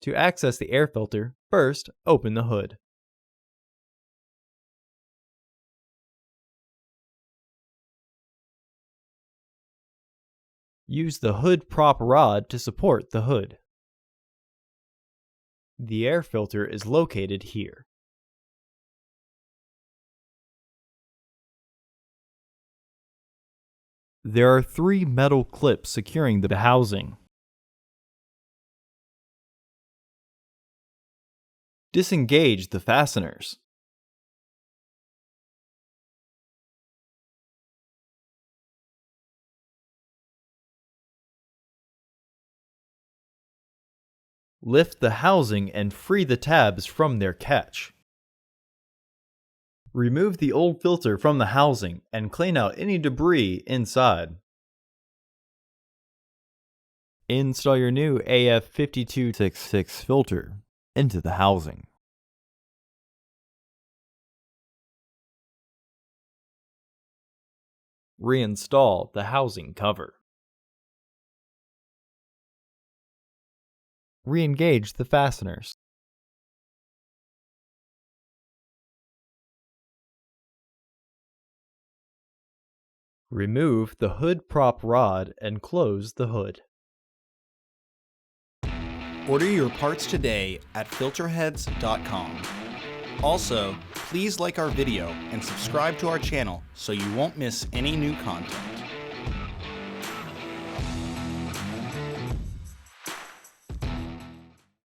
To access the air filter, first open the hood. Use the hood prop rod to support the hood. The air filter is located here. There are 3 metal clips securing the housing. Disengage the fasteners. Lift the housing and free the tabs from their catch. Remove the old filter from the housing and clean out any debris inside. Install your new AF5266 filter into the housing. Reinstall the housing cover. Re-engage the fasteners. Remove the hood prop rod and close the hood. Order your parts today at filterheads.com. Also, please like our video and subscribe to our channel so you won't miss any new content.